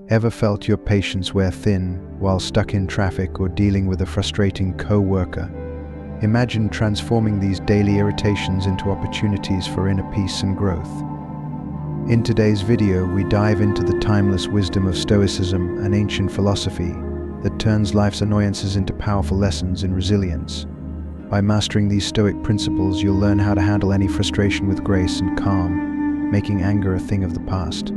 Ever felt your patience wear thin while stuck in traffic or dealing with a frustrating co-worker? Imagine transforming these daily irritations into opportunities for inner peace and growth. In today's video, we dive into the timeless wisdom of Stoicism, an ancient philosophy that turns life's annoyances into powerful lessons in resilience. By mastering these Stoic principles, you'll learn how to handle any frustration with grace and calm, making anger a thing of the past.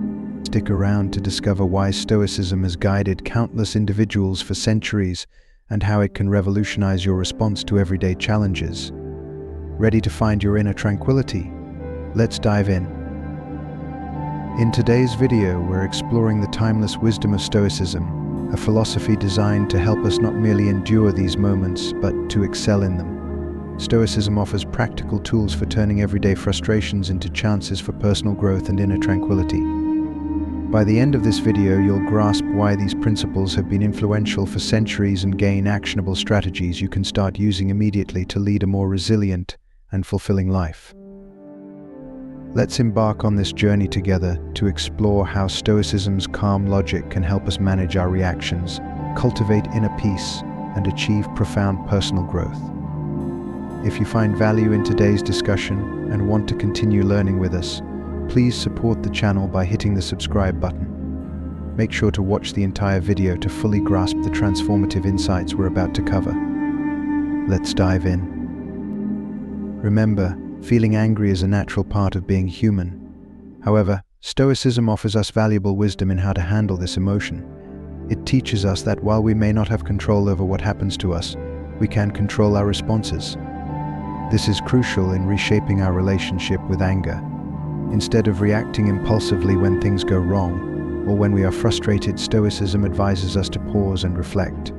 Stick around to discover why Stoicism has guided countless individuals for centuries and how it can revolutionize your response to everyday challenges. Ready to find your inner tranquility? Let's dive in. In today's video, we're exploring the timeless wisdom of Stoicism, a philosophy designed to help us not merely endure these moments, but to excel in them. Stoicism offers practical tools for turning everyday frustrations into chances for personal growth and inner tranquility. By the end of this video, you'll grasp why these principles have been influential for centuries and gain actionable strategies you can start using immediately to lead a more resilient and fulfilling life. Let's embark on this journey together to explore how Stoicism's calm logic can help us manage our reactions, cultivate inner peace, and achieve profound personal growth. If you find value in today's discussion and want to continue learning with us, please support the channel by hitting the subscribe button. Make sure to watch the entire video to fully grasp the transformative insights we're about to cover. Let's dive in. Remember, feeling angry is a natural part of being human. However, Stoicism offers us valuable wisdom in how to handle this emotion. It teaches us that while we may not have control over what happens to us, we can control our responses. This is crucial in reshaping our relationship with anger. Instead of reacting impulsively when things go wrong, or when we are frustrated, Stoicism advises us to pause and reflect.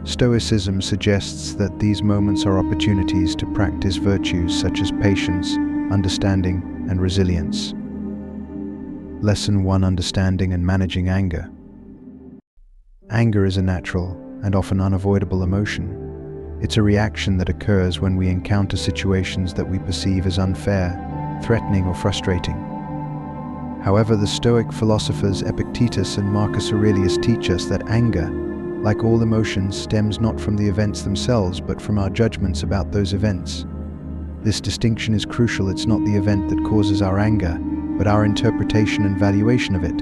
Stoicism suggests that these moments are opportunities to practice virtues such as patience, understanding, and resilience. Lesson 1: Understanding and managing anger. Anger is a natural and often unavoidable emotion. It's a reaction that occurs when we encounter situations that we perceive as unfair, threatening, or frustrating. However, the Stoic philosophers Epictetus and Marcus Aurelius teach us that anger, like all emotions, stems not from the events themselves, but from our judgments about those events. This distinction is crucial. It's not the event that causes our anger, but our interpretation and valuation of it.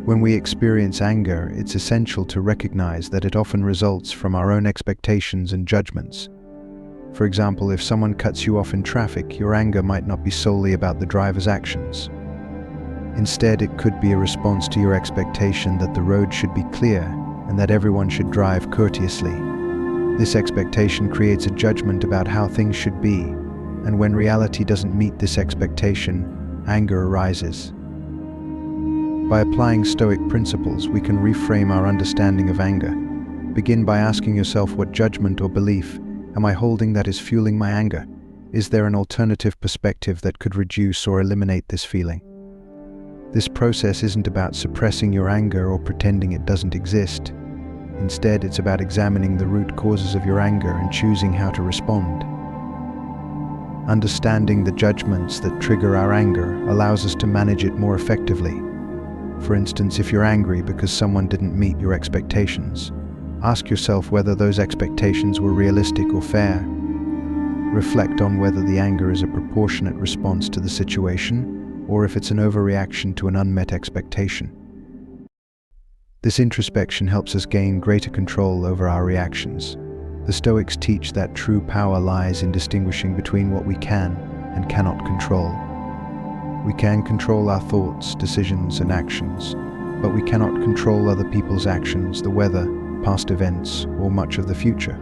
When we experience anger, it's essential to recognize that it often results from our own expectations and judgments. For example, if someone cuts you off in traffic, your anger might not be solely about the driver's actions. Instead, it could be a response to your expectation that the road should be clear and that everyone should drive courteously. This expectation creates a judgment about how things should be, and when reality doesn't meet this expectation, anger arises. By applying Stoic principles, we can reframe our understanding of anger. Begin by asking yourself, what judgment or belief am I holding that is fueling my anger? Is there an alternative perspective that could reduce or eliminate this feeling? This process isn't about suppressing your anger or pretending it doesn't exist. Instead, it's about examining the root causes of your anger and choosing how to respond. Understanding the judgments that trigger our anger allows us to manage it more effectively. For instance, if you're angry because someone didn't meet your expectations, ask yourself whether those expectations were realistic or fair. Reflect on whether the anger is a proportionate response to the situation, or if it's an overreaction to an unmet expectation. This introspection helps us gain greater control over our reactions. The Stoics teach that true power lies in distinguishing between what we can and cannot control. We can control our thoughts, decisions, and actions, but we cannot control other people's actions, the weather, past events, or much of the future.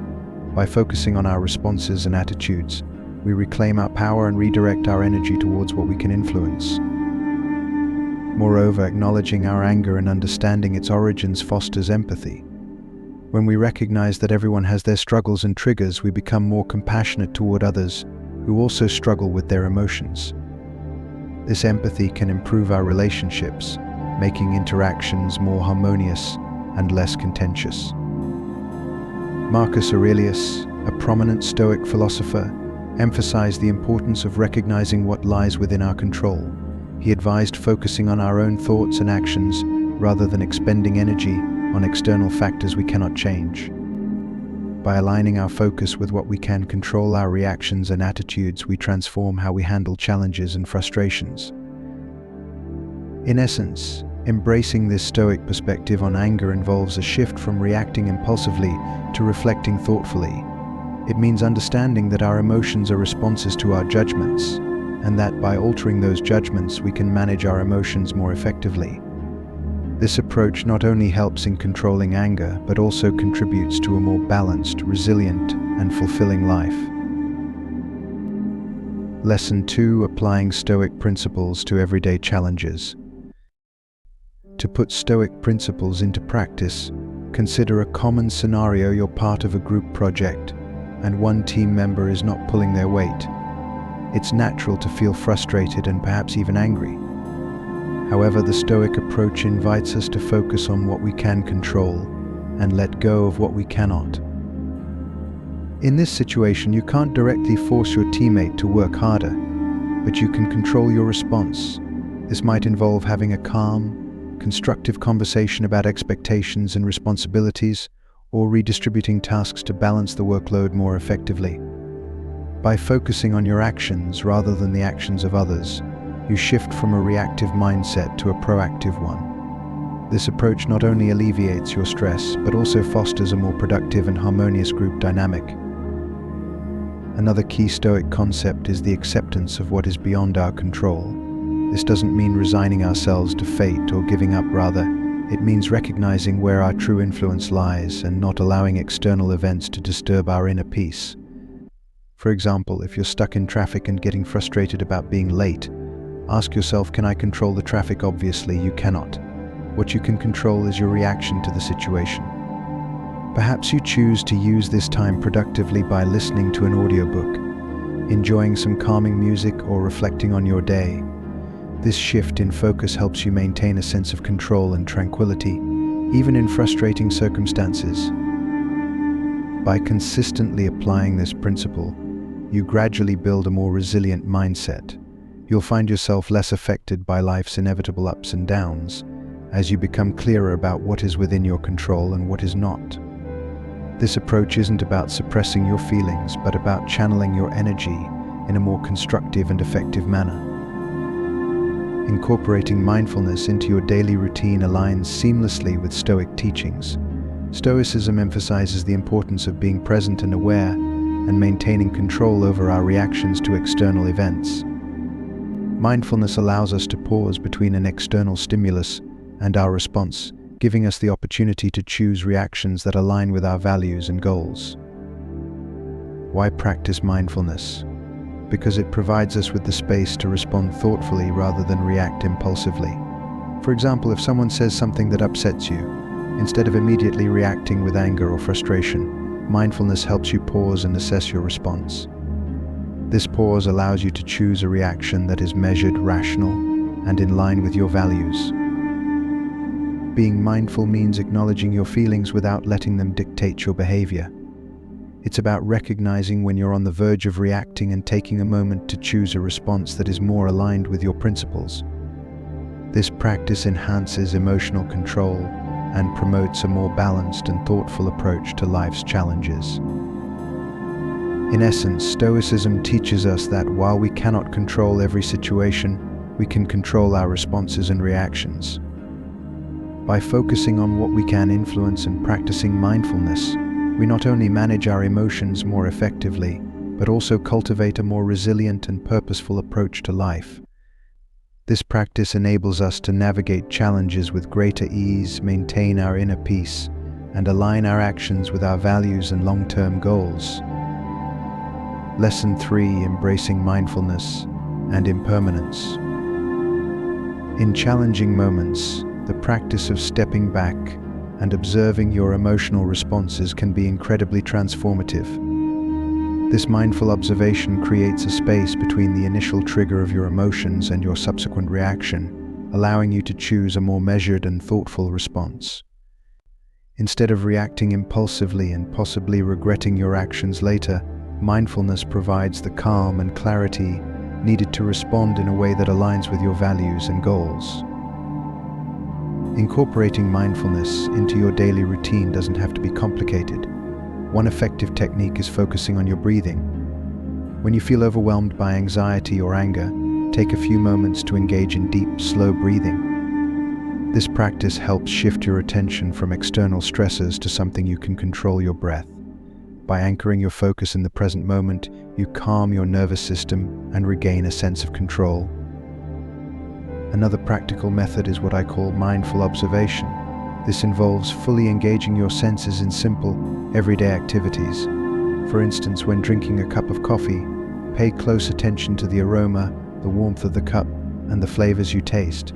By focusing on our responses and attitudes, we reclaim our power and redirect our energy towards what we can influence. Moreover, acknowledging our anger and understanding its origins fosters empathy. When we recognize that everyone has their struggles and triggers, we become more compassionate toward others who also struggle with their emotions. This empathy can improve our relationships, making interactions more harmonious and less contentious. Marcus Aurelius, a prominent Stoic philosopher, emphasized the importance of recognizing what lies within our control. He advised focusing on our own thoughts and actions rather than expending energy on external factors we cannot change. By aligning our focus with what we can control, our reactions and attitudes, we transform how we handle challenges and frustrations. In essence, embracing this Stoic perspective on anger involves a shift from reacting impulsively to reflecting thoughtfully. It means understanding that our emotions are responses to our judgments, and that by altering those judgments, we can manage our emotions more effectively. This approach not only helps in controlling anger, but also contributes to a more balanced, resilient, and fulfilling life. Lesson 2: Applying Stoic principles to everyday challenges. To put Stoic principles into practice, consider a common scenario. You're part of a group project, and one team member is not pulling their weight. It's natural to feel frustrated and perhaps even angry. However, the Stoic approach invites us to focus on what we can control and let go of what we cannot. In this situation, you can't directly force your teammate to work harder, but you can control your response. This might involve having a calm, constructive conversation about expectations and responsibilities, or redistributing tasks to balance the workload more effectively. By focusing on your actions rather than the actions of others, you shift from a reactive mindset to a proactive one. This approach not only alleviates your stress, but also fosters a more productive and harmonious group dynamic. Another key Stoic concept is the acceptance of what is beyond our control. This doesn't mean resigning ourselves to fate or giving up, rather, it means recognizing where our true influence lies and not allowing external events to disturb our inner peace. For example, if you're stuck in traffic and getting frustrated about being late, ask yourself, can I control the traffic? Obviously, you cannot. What you can control is your reaction to the situation. Perhaps you choose to use this time productively by listening to an audiobook, enjoying some calming music, or reflecting on your day. This shift in focus helps you maintain a sense of control and tranquility, even in frustrating circumstances. By consistently applying this principle, you gradually build a more resilient mindset. You'll find yourself less affected by life's inevitable ups and downs, as you become clearer about what is within your control and what is not. This approach isn't about suppressing your feelings, but about channeling your energy in a more constructive and effective manner. Incorporating mindfulness into your daily routine aligns seamlessly with Stoic teachings. Stoicism emphasizes the importance of being present and aware, and maintaining control over our reactions to external events. Mindfulness allows us to pause between an external stimulus and our response, giving us the opportunity to choose reactions that align with our values and goals. Why practice mindfulness? Because it provides us with the space to respond thoughtfully rather than react impulsively. For example, if someone says something that upsets you, instead of immediately reacting with anger or frustration, mindfulness helps you pause and assess your response. This pause allows you to choose a reaction that is measured, rational, and in line with your values. Being mindful means acknowledging your feelings without letting them dictate your behavior. It's about recognizing when you're on the verge of reacting and taking a moment to choose a response that is more aligned with your principles. This practice enhances emotional control and promotes a more balanced and thoughtful approach to life's challenges. In essence, Stoicism teaches us that while we cannot control every situation, we can control our responses and reactions. By focusing on what we can influence and practicing mindfulness, we not only manage our emotions more effectively, but also cultivate a more resilient and purposeful approach to life. This practice enables us to navigate challenges with greater ease, maintain our inner peace, and align our actions with our values and long-term goals. Lesson 3: Embracing mindfulness and impermanence. In challenging moments, the practice of stepping back and observing your emotional responses can be incredibly transformative. This mindful observation creates a space between the initial trigger of your emotions and your subsequent reaction, allowing you to choose a more measured and thoughtful response. Instead of reacting impulsively and possibly regretting your actions later, mindfulness provides the calm and clarity needed to respond in a way that aligns with your values and goals. Incorporating mindfulness into your daily routine doesn't have to be complicated. One effective technique is focusing on your breathing. When you feel overwhelmed by anxiety or anger, take a few moments to engage in deep, slow breathing. This practice helps shift your attention from external stressors to something you can control: your breath. By anchoring your focus in the present moment, you calm your nervous system and regain a sense of control. Another practical method is what I call mindful observation. This involves fully engaging your senses in simple, everyday activities. For instance, when drinking a cup of coffee, pay close attention to the aroma, the warmth of the cup, and the flavors you taste.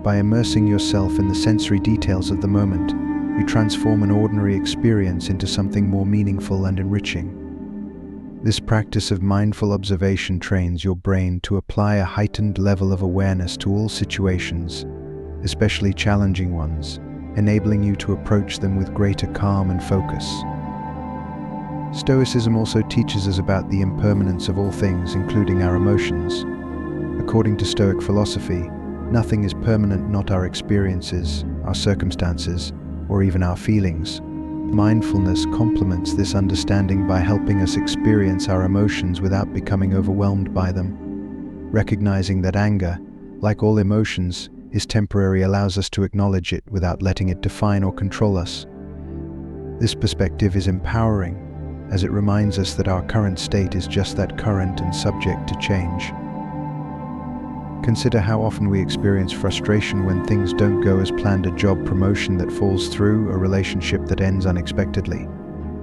By immersing yourself in the sensory details of the moment, you transform an ordinary experience into something more meaningful and enriching. This practice of mindful observation trains your brain to apply a heightened level of awareness to all situations, especially challenging ones, enabling you to approach them with greater calm and focus. Stoicism also teaches us about the impermanence of all things, including our emotions. According to Stoic philosophy, nothing is permanent, not our experiences, our circumstances, or even our feelings. Mindfulness complements this understanding by helping us experience our emotions without becoming overwhelmed by them. Recognizing that anger, like all emotions, is temporary allows us to acknowledge it without letting it define or control us. This perspective is empowering, as it reminds us that our current state is just that, current and subject to change. Consider how often we experience frustration when things don't go as planned: a job promotion that falls through, a relationship that ends unexpectedly,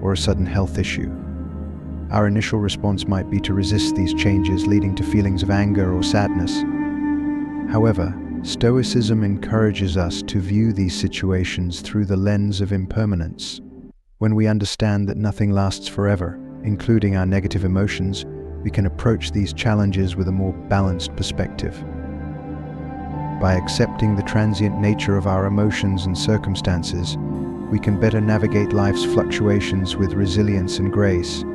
or a sudden health issue. Our initial response might be to resist these changes, leading to feelings of anger or sadness. However, Stoicism encourages us to view these situations through the lens of impermanence. When we understand that nothing lasts forever, including our negative emotions, we can approach these challenges with a more balanced perspective. By accepting the transient nature of our emotions and circumstances, we can better navigate life's fluctuations with resilience and grace.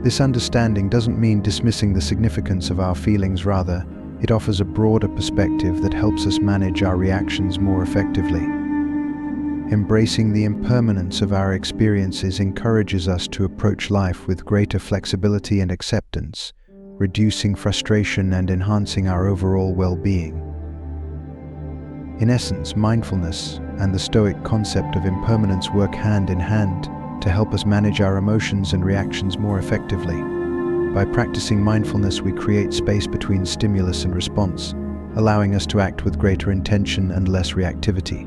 This understanding doesn't mean dismissing the significance of our feelings; rather, it offers a broader perspective that helps us manage our reactions more effectively. Embracing the impermanence of our experiences encourages us to approach life with greater flexibility and acceptance, reducing frustration and enhancing our overall well-being. In essence, mindfulness and the Stoic concept of impermanence work hand in hand to help us manage our emotions and reactions more effectively. By practicing mindfulness, we create space between stimulus and response, allowing us to act with greater intention and less reactivity.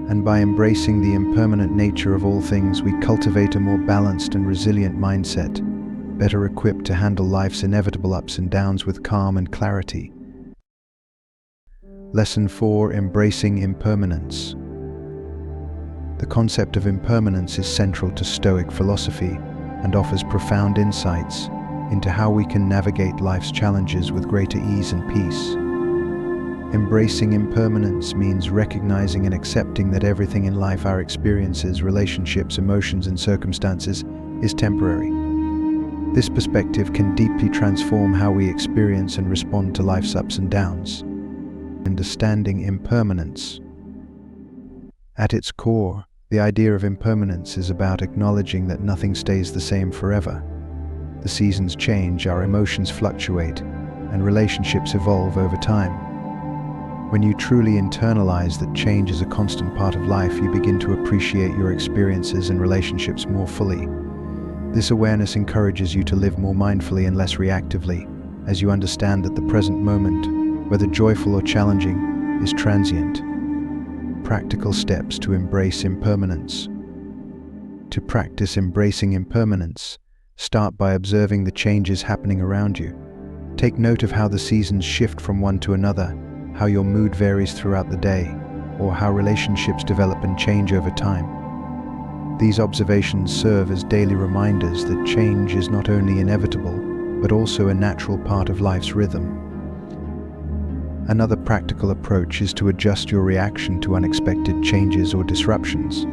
And by embracing the impermanent nature of all things, we cultivate a more balanced and resilient mindset, better equipped to handle life's inevitable ups and downs with calm and clarity. Lesson 4: Embracing impermanence. The concept of impermanence is central to Stoic philosophy and offers profound insights into how we can navigate life's challenges with greater ease and peace. Embracing impermanence means recognizing and accepting that everything in life, our experiences, relationships, emotions, and circumstances, is temporary. This perspective can deeply transform how we experience and respond to life's ups and downs. Understanding impermanence. At its core, the idea of impermanence is about acknowledging that nothing stays the same forever. The seasons change, our emotions fluctuate, and relationships evolve over time. When you truly internalize that change is a constant part of life, you begin to appreciate your experiences and relationships more fully. This awareness encourages you to live more mindfully and less reactively, as you understand that the present moment, whether joyful or challenging, is transient. Practical steps to embrace impermanence. To practice embracing impermanence, start by observing the changes happening around you. Take note of how the seasons shift from one to another, how your mood varies throughout the day, or how relationships develop and change over time. These observations serve as daily reminders that change is not only inevitable, but also a natural part of life's rhythm. Another practical approach is to adjust your reaction to unexpected changes or disruptions.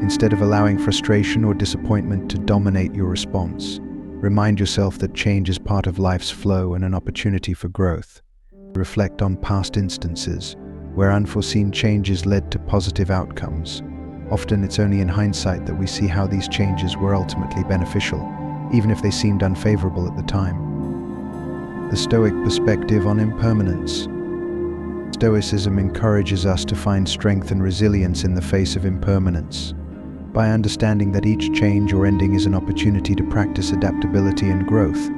Instead of allowing frustration or disappointment to dominate your response, Remind yourself that change is part of life's flow and an opportunity for growth. Reflect on past instances where unforeseen changes led to positive outcomes. Often it's only in hindsight that we see how these changes were ultimately beneficial, even if they seemed unfavorable at the time. The Stoic perspective on impermanence. Stoicism encourages us to find strength and resilience in the face of impermanence. By understanding that each change or ending is an opportunity to practice adaptability and growth,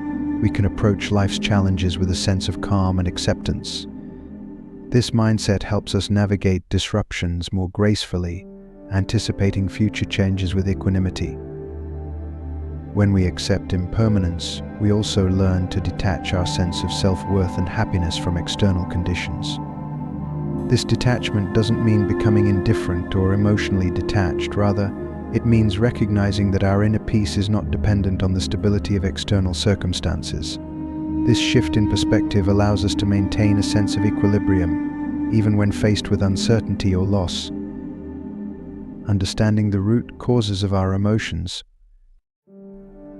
we can approach life's challenges with a sense of calm and acceptance. This mindset helps us navigate disruptions more gracefully, anticipating future changes with equanimity. When we accept impermanence, we also learn to detach our sense of self-worth and happiness from external conditions. This detachment doesn't mean becoming indifferent or emotionally detached. Rather, it means recognizing that our inner peace is not dependent on the stability of external circumstances. This shift in perspective allows us to maintain a sense of equilibrium, even when faced with uncertainty or loss. Understanding the root causes of our emotions.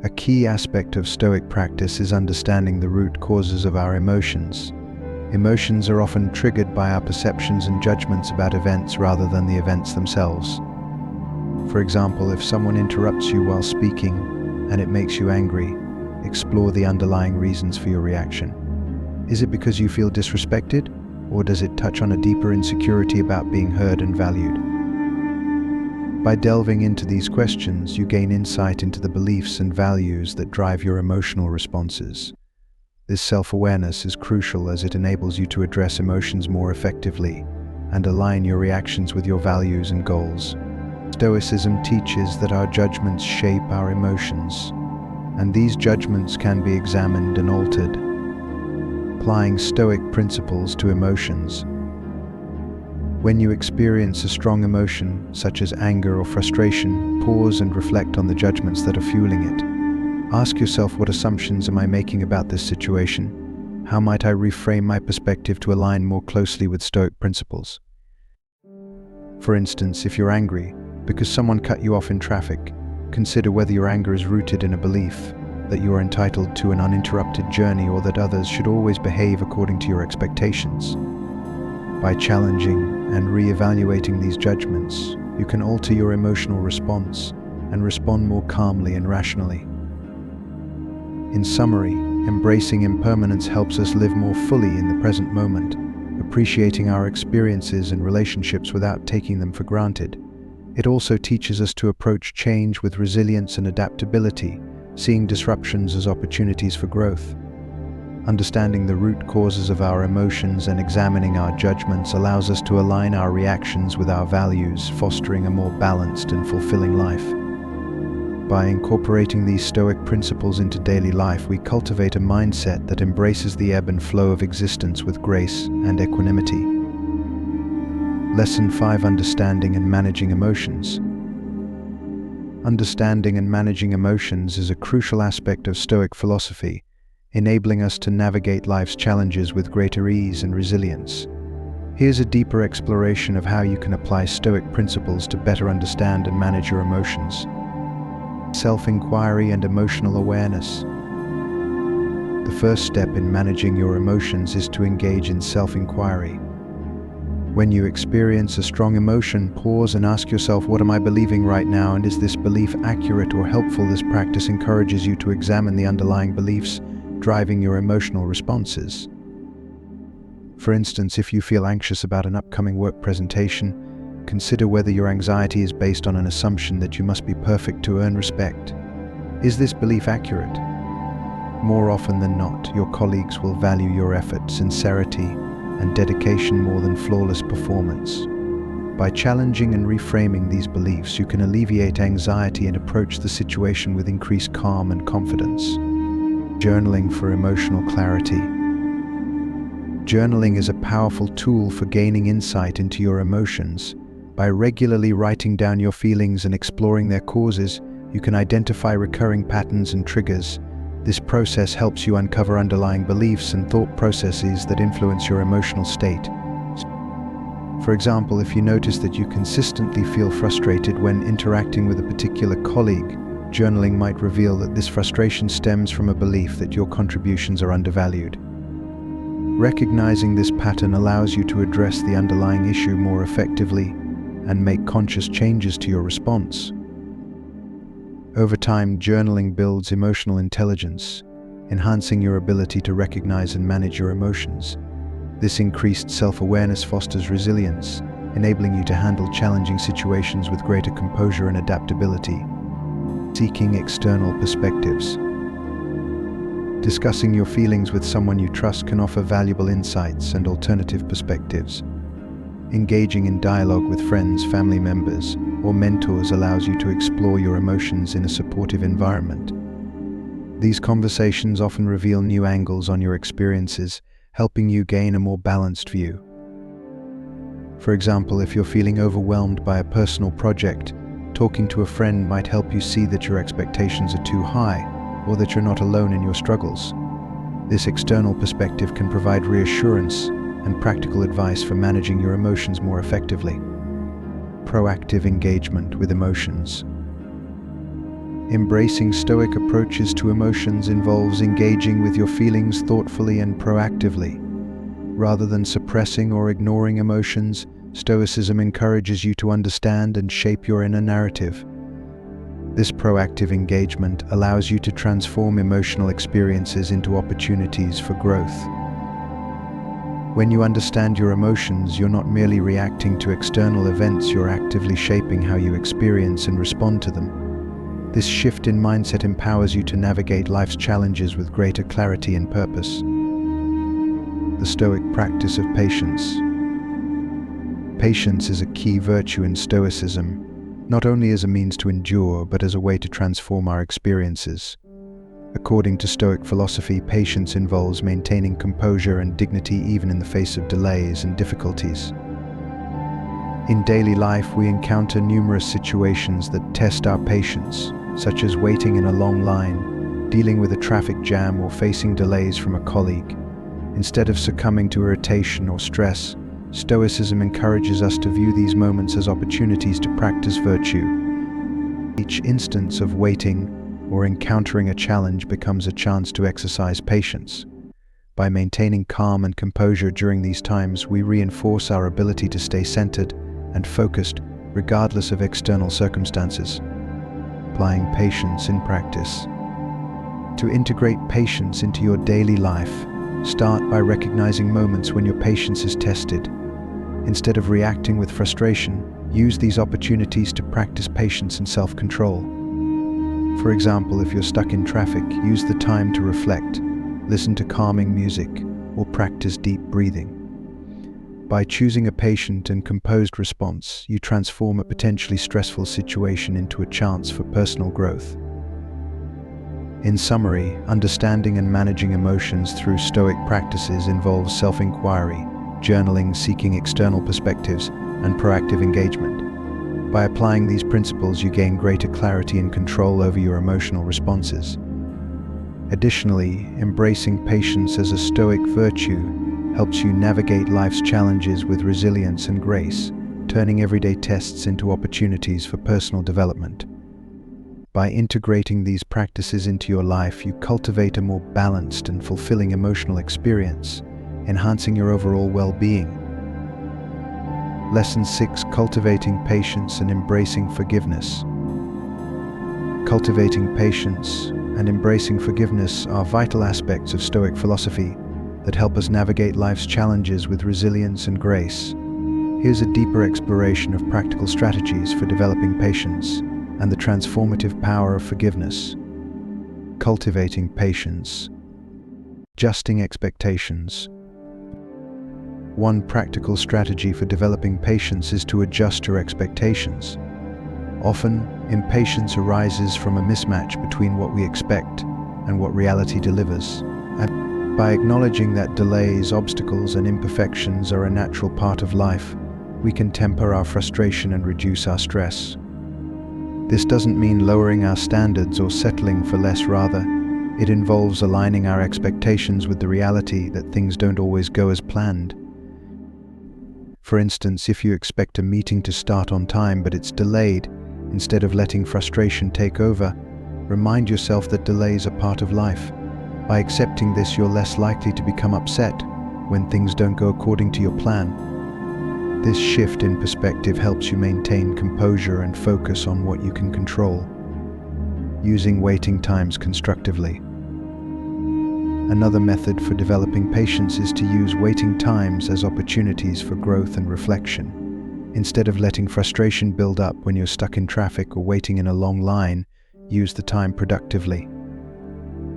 A key aspect of Stoic practice is understanding the root causes of our emotions. Emotions are often triggered by our perceptions and judgments about events rather than the events themselves. For example, if someone interrupts you while speaking and it makes you angry, explore the underlying reasons for your reaction. Is it because you feel disrespected, or does it touch on a deeper insecurity about being heard and valued? By delving into these questions, you gain insight into the beliefs and values that drive your emotional responses. This self-awareness is crucial as it enables you to address emotions more effectively and align your reactions with your values and goals. Stoicism teaches that our judgments shape our emotions, and these judgments can be examined and altered. Applying Stoic principles to emotions. When you experience a strong emotion, such as anger or frustration, pause and reflect on the judgments that are fueling it. Ask yourself, what assumptions am I making about this situation? How might I reframe my perspective to align more closely with Stoic principles? For instance, if you're angry because someone cut you off in traffic, consider whether your anger is rooted in a belief that you are entitled to an uninterrupted journey or that others should always behave according to your expectations. By challenging and re-evaluating these judgments, you can alter your emotional response and respond more calmly and rationally. In summary, embracing impermanence helps us live more fully in the present moment, appreciating our experiences and relationships without taking them for granted. It also teaches us to approach change with resilience and adaptability, seeing disruptions as opportunities for growth. Understanding the root causes of our emotions and examining our judgments allows us to align our reactions with our values, fostering a more balanced and fulfilling life. By incorporating these Stoic principles into daily life, we cultivate a mindset that embraces the ebb and flow of existence with grace and equanimity. Lesson 5: Understanding and managing emotions. Understanding and managing emotions is a crucial aspect of Stoic philosophy, enabling us to navigate life's challenges with greater ease and resilience. Here's a deeper exploration of how you can apply Stoic principles to better understand and manage your emotions. Self-inquiry and emotional awareness. The first step in managing your emotions is to engage in self-inquiry. When you experience a strong emotion, pause and ask yourself, what am I believing right now, and is this belief accurate or helpful? This practice encourages you to examine the underlying beliefs driving your emotional responses. For instance, if you feel anxious about an upcoming work presentation, consider whether your anxiety is based on an assumption that you must be perfect to earn respect. Is this belief accurate? More often than not, your colleagues will value your effort, sincerity, and dedication more than flawless performance. By challenging and reframing these beliefs, you can alleviate anxiety and approach the situation with increased calm and confidence. Journaling for emotional clarity. Journaling is a powerful tool for gaining insight into your emotions. By regularly writing down your feelings and exploring their causes, you can identify recurring patterns and triggers. This process helps you uncover underlying beliefs and thought processes that influence your emotional state. For example, if you notice that you consistently feel frustrated when interacting with a particular colleague, journaling might reveal that this frustration stems from a belief that your contributions are undervalued. Recognizing this pattern allows you to address the underlying issue more effectively and make conscious changes to your response. Over time, journaling builds emotional intelligence, enhancing your ability to recognize and manage your emotions. This increased self-awareness fosters resilience, enabling you to handle challenging situations with greater composure and adaptability. Seeking external perspectives. Discussing your feelings with someone you trust can offer valuable insights and alternative perspectives. Engaging in dialogue with friends, family members, or mentors allows you to explore your emotions in a supportive environment. These conversations often reveal new angles on your experiences, helping you gain a more balanced view. For example, if you're feeling overwhelmed by a personal project, talking to a friend might help you see that your expectations are too high, or that you're not alone in your struggles. This external perspective can provide reassurance and practical advice for managing your emotions more effectively. Proactive engagement with emotions. Embracing Stoic approaches to emotions involves engaging with your feelings thoughtfully and proactively. Rather than suppressing or ignoring emotions, Stoicism encourages you to understand and shape your inner narrative. This proactive engagement allows you to transform emotional experiences into opportunities for growth. When you understand your emotions, you're not merely reacting to external events, you're actively shaping how you experience and respond to them. This shift in mindset empowers you to navigate life's challenges with greater clarity and purpose. The Stoic practice of patience. Patience is a key virtue in Stoicism, not only as a means to endure, but as a way to transform our experiences. According to Stoic philosophy, patience involves maintaining composure and dignity even in the face of delays and difficulties. In daily life, we encounter numerous situations that test our patience, such as waiting in a long line, dealing with a traffic jam, or facing delays from a colleague. Instead of succumbing to irritation or stress, Stoicism encourages us to view these moments as opportunities to practice virtue. Each instance of waiting or encountering a challenge becomes a chance to exercise patience. By maintaining calm and composure during these times, we reinforce our ability to stay centered and focused regardless of external circumstances. Applying patience in practice. To integrate patience into your daily life, start by recognizing moments when your patience is tested. Instead of reacting with frustration, use these opportunities to practice patience and self-control. For example, if you're stuck in traffic, use the time to reflect, listen to calming music, or practice deep breathing. By choosing a patient and composed response, you transform a potentially stressful situation into a chance for personal growth. In summary, understanding and managing emotions through Stoic practices involves self-inquiry, journaling, seeking external perspectives, and proactive engagement. By applying these principles, you gain greater clarity and control over your emotional responses. Additionally, embracing patience as a Stoic virtue helps you navigate life's challenges with resilience and grace, turning everyday tests into opportunities for personal development. By integrating these practices into your life, you cultivate a more balanced and fulfilling emotional experience, enhancing your overall well-being. Lesson 6: Cultivating patience and embracing forgiveness. Cultivating patience and embracing forgiveness are vital aspects of Stoic philosophy that help us navigate life's challenges with resilience and grace. Here's a deeper exploration of practical strategies for developing patience and the transformative power of forgiveness. Cultivating patience. Adjusting expectations. One practical strategy for developing patience is to adjust your expectations. Often, impatience arises from a mismatch between what we expect and what reality delivers. And by acknowledging that delays, obstacles, and imperfections are a natural part of life, we can temper our frustration and reduce our stress. This doesn't mean lowering our standards or settling for less, rather, it involves aligning our expectations with the reality that things don't always go as planned. For instance, if you expect a meeting to start on time but it's delayed, instead of letting frustration take over, Remind yourself that delays are part of life. By accepting this, you're less likely to become upset when things don't go according to your plan. This shift in perspective helps you maintain composure and focus on what you can control, using waiting times constructively. Another method for developing patience is to use waiting times as opportunities for growth and reflection. Instead of letting frustration build up when you're stuck in traffic or waiting in a long line, use the time productively.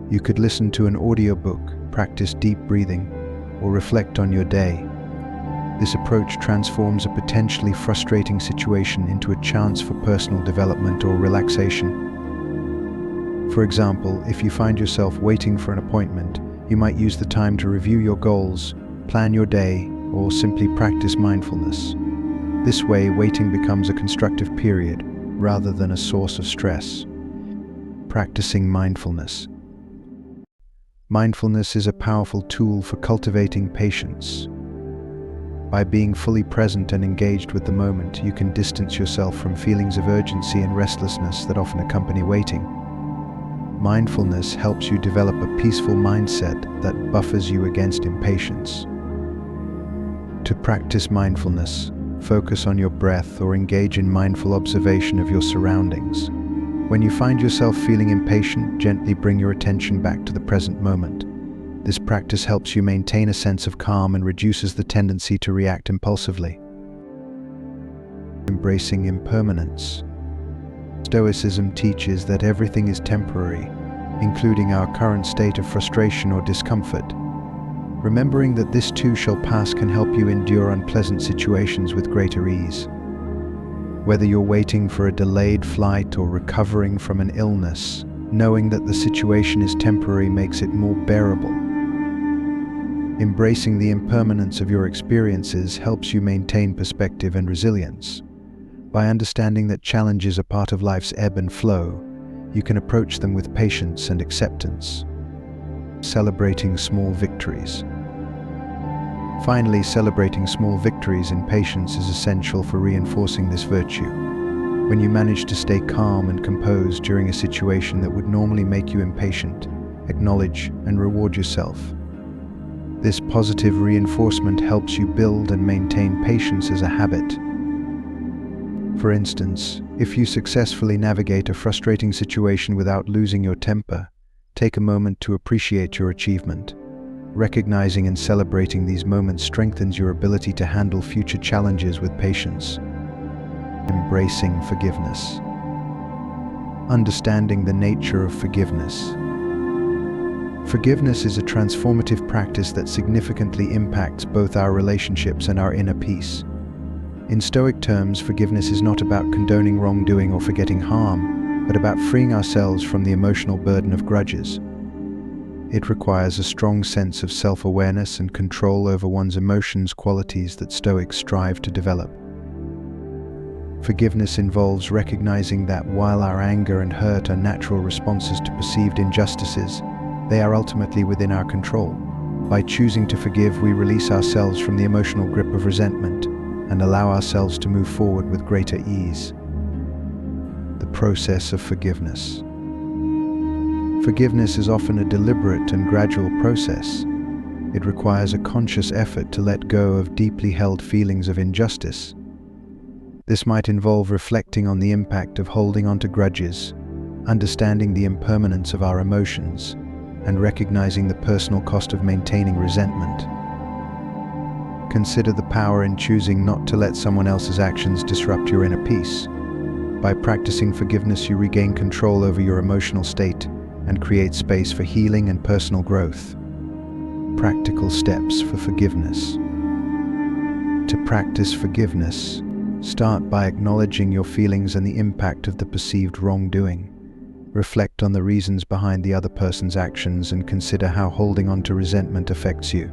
You could listen to an audiobook, practice deep breathing, or reflect on your day. This approach transforms a potentially frustrating situation into a chance for personal development or relaxation. For example, if you find yourself waiting for an appointment, you might use the time to review your goals, plan your day, or simply practice mindfulness. This way, waiting becomes a constructive period rather than a source of stress. Practicing mindfulness. Mindfulness is a powerful tool for cultivating patience. By being fully present and engaged with the moment, you can distance yourself from feelings of urgency and restlessness that often accompany waiting. Mindfulness helps you develop a peaceful mindset that buffers you against impatience. To practice mindfulness, focus on your breath or engage in mindful observation of your surroundings. When you find yourself feeling impatient, gently bring your attention back to the present moment. This practice helps you maintain a sense of calm and reduces the tendency to react impulsively. Embracing impermanence. Stoicism teaches that everything is temporary, including our current state of frustration or discomfort. Remembering that this too shall pass can help you endure unpleasant situations with greater ease. Whether you're waiting for a delayed flight or recovering from an illness, knowing that the situation is temporary makes it more bearable. Embracing the impermanence of your experiences helps you maintain perspective and resilience. By understanding that challenges are part of life's ebb and flow, you can approach them with patience and acceptance. Celebrating small victories. Finally, celebrating small victories in patience is essential for reinforcing this virtue. When you manage to stay calm and composed during a situation that would normally make you impatient, acknowledge and reward yourself. This positive reinforcement helps you build and maintain patience as a habit. For instance, if you successfully navigate a frustrating situation without losing your temper, take a moment to appreciate your achievement. Recognizing and celebrating these moments strengthens your ability to handle future challenges with patience. Embracing forgiveness. Understanding the nature of forgiveness. Forgiveness is a transformative practice that significantly impacts both our relationships and our inner peace. In Stoic terms, forgiveness is not about condoning wrongdoing or forgetting harm, but about freeing ourselves from the emotional burden of grudges. It requires a strong sense of self-awareness and control over one's emotions, qualities that Stoics strive to develop. Forgiveness involves recognizing that while our anger and hurt are natural responses to perceived injustices, they are ultimately within our control. By choosing to forgive, we release ourselves from the emotional grip of resentment and allow ourselves to move forward with greater ease. The process of forgiveness. Forgiveness is often a deliberate and gradual process. It requires a conscious effort to let go of deeply held feelings of injustice. This might involve reflecting on the impact of holding on to grudges, understanding the impermanence of our emotions, and recognizing the personal cost of maintaining resentment. Consider the power in choosing not to let someone else's actions disrupt your inner peace. By practicing forgiveness, you regain control over your emotional state and create space for healing and personal growth. Practical steps for forgiveness. To practice forgiveness, start by acknowledging your feelings and the impact of the perceived wrongdoing. Reflect on the reasons behind the other person's actions and consider how holding on to resentment affects you.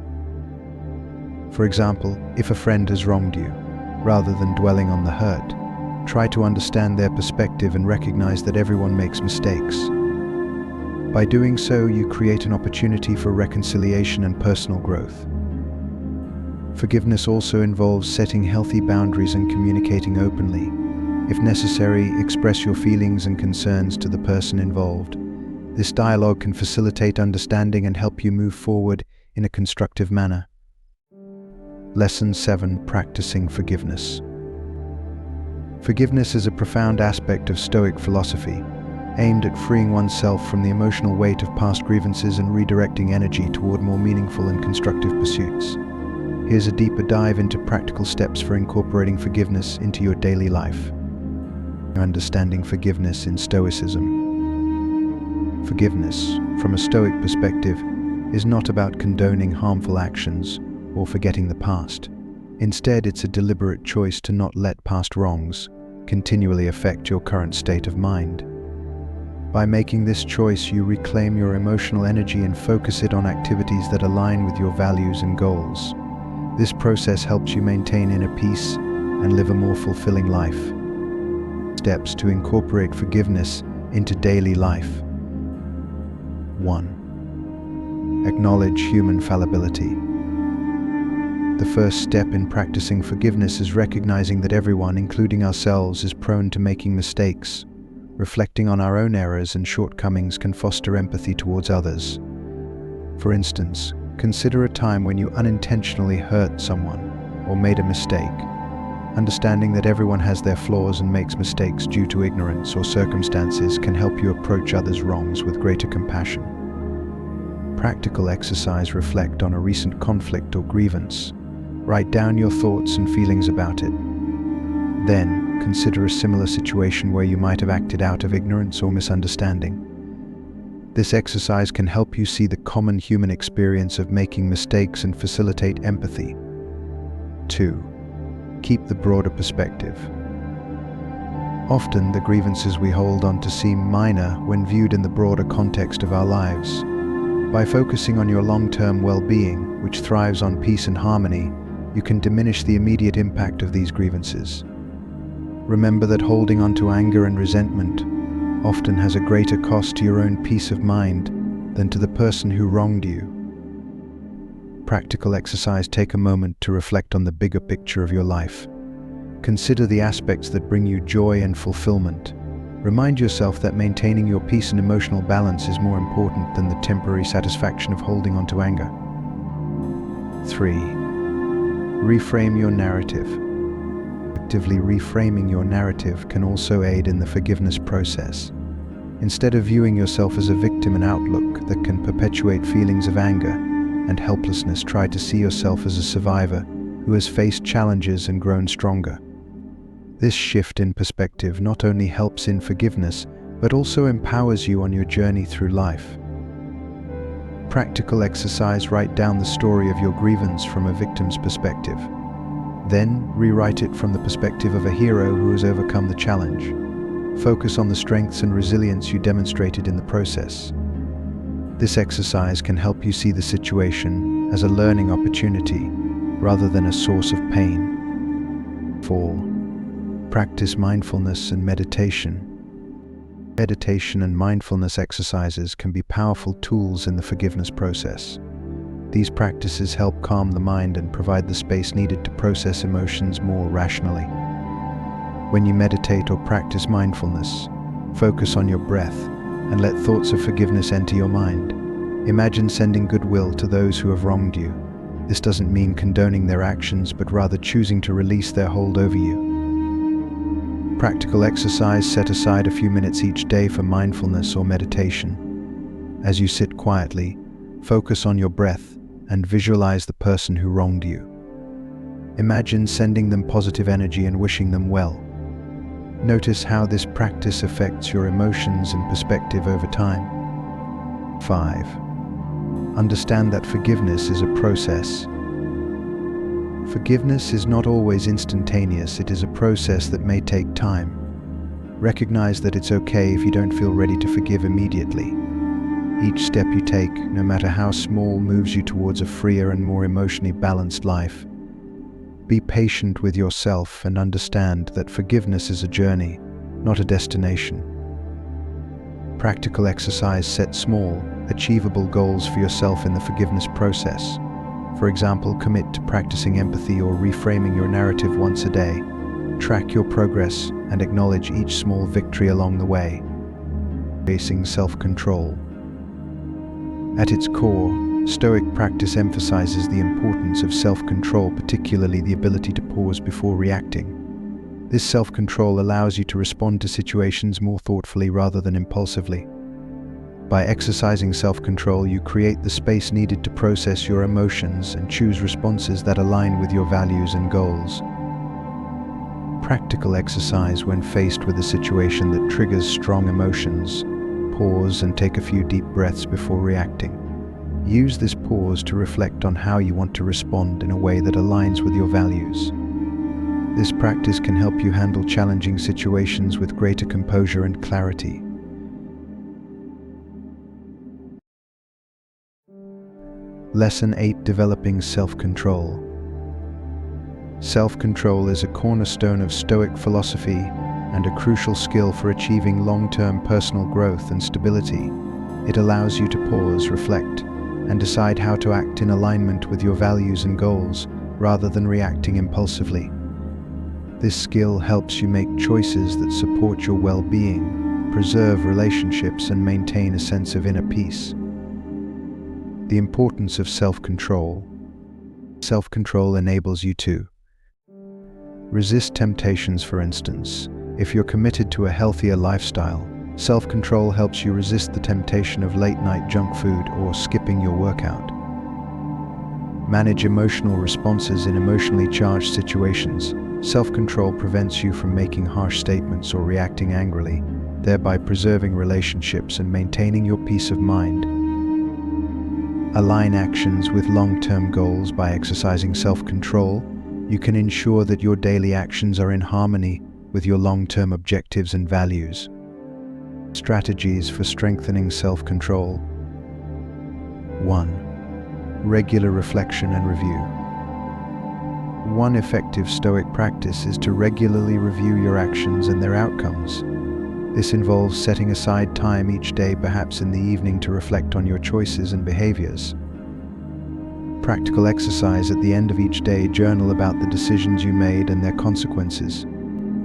For example, if a friend has wronged you, rather than dwelling on the hurt, try to understand their perspective and recognize that everyone makes mistakes. By doing so, you create an opportunity for reconciliation and personal growth. Forgiveness also involves setting healthy boundaries and communicating openly. If necessary, express your feelings and concerns to the person involved. This dialogue can facilitate understanding and help you move forward in a constructive manner. Lesson 7. Practicing forgiveness. Forgiveness is a profound aspect of Stoic philosophy, aimed at freeing oneself from the emotional weight of past grievances and redirecting energy toward more meaningful and constructive pursuits. Here's a deeper dive into practical steps for incorporating forgiveness into your daily life. Understanding forgiveness in Stoicism. Forgiveness, from a Stoic perspective, is not about condoning harmful actions or forgetting the past. Instead, it's a deliberate choice to not let past wrongs continually affect your current state of mind. By making this choice, you reclaim your emotional energy and focus it on activities that align with your values and goals. This process helps you maintain inner peace and live a more fulfilling life. Steps to incorporate forgiveness into daily life. 1. Acknowledge human fallibility. The first step in practicing forgiveness is recognizing that everyone, including ourselves, is prone to making mistakes. Reflecting on our own errors and shortcomings can foster empathy towards others. For instance, consider a time when you unintentionally hurt someone or made a mistake. Understanding that everyone has their flaws and makes mistakes due to ignorance or circumstances can help you approach others' wrongs with greater compassion. Practical exercise. Reflect on a recent conflict or grievance. Write down your thoughts and feelings about it. Then, consider a similar situation where you might have acted out of ignorance or misunderstanding. This exercise can help you see the common human experience of making mistakes and facilitate empathy. 2. Keep the broader perspective. Often, the grievances we hold on to seem minor when viewed in the broader context of our lives. By focusing on your long-term well-being, which thrives on peace and harmony, you can diminish the immediate impact of these grievances. Remember that holding on to anger and resentment often has a greater cost to your own peace of mind than to the person who wronged you. Practical exercise. Take a moment to reflect on the bigger picture of your life. Consider the aspects that bring you joy and fulfillment. Remind yourself that maintaining your peace and emotional balance is more important than the temporary satisfaction of holding on to anger. 3. Reframe your narrative. Actively reframing your narrative can also aid in the forgiveness process. Instead of viewing yourself as a victim, an outlook that can perpetuate feelings of anger and helplessness, try to see yourself as a survivor who has faced challenges and grown stronger. This shift in perspective not only helps in forgiveness, but also empowers you on your journey through life. Practical exercise. Write down the story of your grievance from a victim's perspective. Then, rewrite it from the perspective of a hero who has overcome the challenge. Focus on the strengths and resilience you demonstrated in the process. This exercise can help you see the situation as a learning opportunity rather than a source of pain. 4. Practice mindfulness and meditation. Meditation and mindfulness exercises can be powerful tools in the forgiveness process. These practices help calm the mind and provide the space needed to process emotions more rationally. When you meditate or practice mindfulness, focus on your breath and let thoughts of forgiveness enter your mind. Imagine sending goodwill to those who have wronged you. This doesn't mean condoning their actions, but rather choosing to release their hold over you. Practical exercise. Set aside a few minutes each day for mindfulness or meditation. As you sit quietly, focus on your breath and visualize the person who wronged you. Imagine sending them positive energy and wishing them well. Notice how this practice affects your emotions and perspective over time. 5. Understand that forgiveness is a process. Forgiveness is not always instantaneous. It is a process that may take time. Recognize that it's okay if you don't feel ready to forgive immediately. Each step you take, no matter how small, moves you towards a freer and more emotionally balanced life. Be patient with yourself and understand that forgiveness is a journey, not a destination. Practical exercise. Set small, achievable goals for yourself in the forgiveness process. For example, commit to practicing empathy or reframing your narrative once a day. Track your progress and acknowledge each small victory along the way. Facing self-control. At its core, Stoic practice emphasizes the importance of self-control, particularly the ability to pause before reacting. This self-control allows you to respond to situations more thoughtfully rather than impulsively. By exercising self-control, you create the space needed to process your emotions and choose responses that align with your values and goals. Practical exercise when faced with a situation that triggers strong emotions. Pause and take a few deep breaths before reacting. Use this pause to reflect on how you want to respond in a way that aligns with your values. This practice can help you handle challenging situations with greater composure and clarity. Lesson 8: Developing self-control. Self-control is a cornerstone of Stoic philosophy and a crucial skill for achieving long-term personal growth and stability. It allows you to pause, reflect, and decide how to act in alignment with your values and goals, rather than reacting impulsively. This skill helps you make choices that support your well-being, preserve relationships, and maintain a sense of inner peace. The importance of self-control. Self-control enables you to resist temptations. For instance, if you're committed to a healthier lifestyle, self-control helps you resist the temptation of late-night junk food or skipping your workout. Manage emotional responses in emotionally charged situations. Self-control prevents you from making harsh statements or reacting angrily, thereby preserving relationships and maintaining your peace of mind. Align actions with long-term goals. By exercising self-control, you can ensure that your daily actions are in harmony with your long-term objectives and values. Strategies for strengthening self-control. 1. Regular reflection and review. One effective Stoic practice is to regularly review your actions and their outcomes. This involves setting aside time each day, perhaps in the evening, to reflect on your choices and behaviors. Practical exercise: at the end of each day, journal about the decisions you made and their consequences.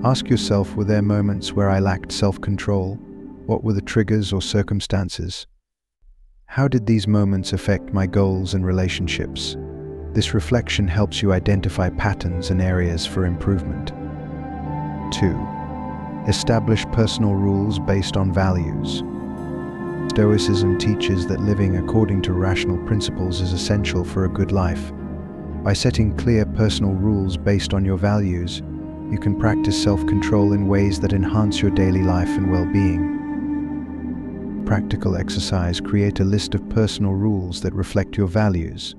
Ask yourself, were there moments where I lacked self-control? What were the triggers or circumstances? How did these moments affect my goals and relationships? This reflection helps you identify patterns and areas for improvement. 2. Establish personal rules based on values. Stoicism teaches that living according to rational principles is essential for a good life. By setting clear personal rules based on your values, you can practice self-control in ways that enhance your daily life and well-being. Practical exercise: create a list of personal rules that reflect your values.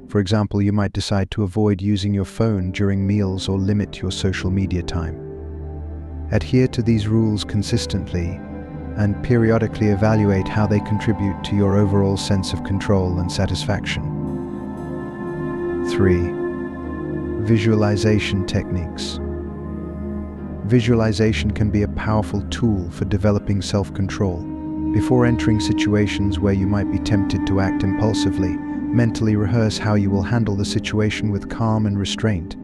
For example, you might decide to avoid using your phone during meals or limit your social media time. Adhere to these rules consistently and periodically evaluate how they contribute to your overall sense of control and satisfaction. 3. Visualization techniques. Visualization can be a powerful tool for developing self-control. Before entering situations where you might be tempted to act impulsively, mentally rehearse how you will handle the situation with calm and restraint.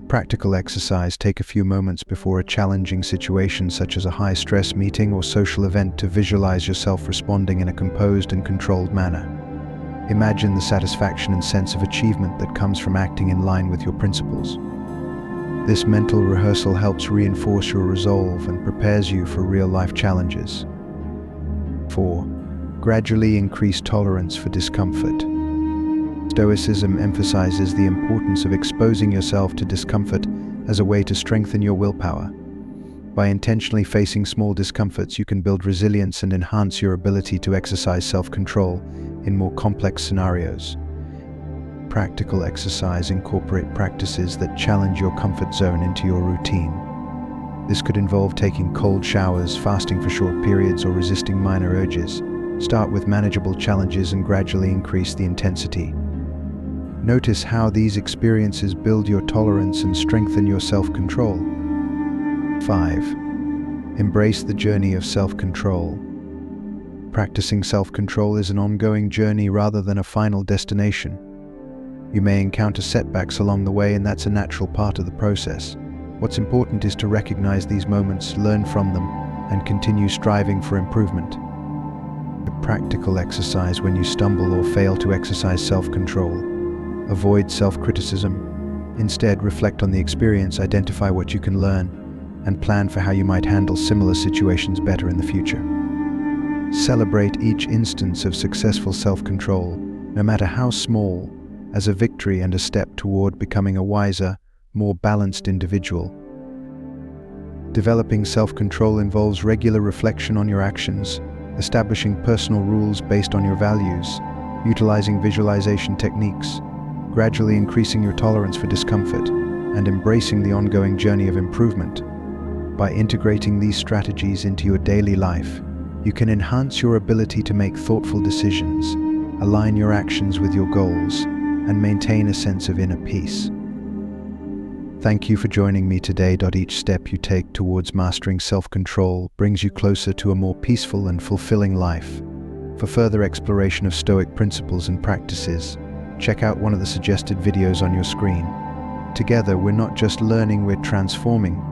Practical exercise: take a few moments before a challenging situation such as a high-stress meeting or social event to visualize yourself responding in a composed and controlled manner. Imagine the satisfaction and sense of achievement that comes from acting in line with your principles. This mental rehearsal helps reinforce your resolve and prepares you for real-life challenges. 4. Gradually increase tolerance for discomfort. Stoicism emphasizes the importance of exposing yourself to discomfort as a way to strengthen your willpower. By intentionally facing small discomforts, you can build resilience and enhance your ability to exercise self-control in more complex scenarios. Practical exercise: incorporate practices that challenge your comfort zone into your routine. This could involve taking cold showers, fasting for short periods, or resisting minor urges. Start with manageable challenges and gradually increase the intensity. Notice how these experiences build your tolerance and strengthen your self-control. 5. Embrace the journey of self-control. Practicing self-control is an ongoing journey rather than a final destination. You may encounter setbacks along the way, and that's a natural part of the process. What's important is to recognize these moments, learn from them, and continue striving for improvement. A practical exercise: when you stumble or fail to exercise self-control, avoid self-criticism. Instead, reflect on the experience, identify what you can learn, and plan for how you might handle similar situations better in the future. Celebrate each instance of successful self-control, no matter how small, as a victory and a step toward becoming a wiser, more balanced individual. Developing self-control involves regular reflection on your actions, establishing personal rules based on your values, utilizing visualization techniques, gradually increasing your tolerance for discomfort, and embracing the ongoing journey of improvement. By integrating these strategies into your daily life, you can enhance your ability to make thoughtful decisions, align your actions with your goals, and maintain a sense of inner peace. Thank you for joining me today. Each step you take towards mastering self-control brings you closer to a more peaceful and fulfilling life. For further exploration of Stoic principles and practices, check out one of the suggested videos on your screen. Together, we're not just learning, we're transforming.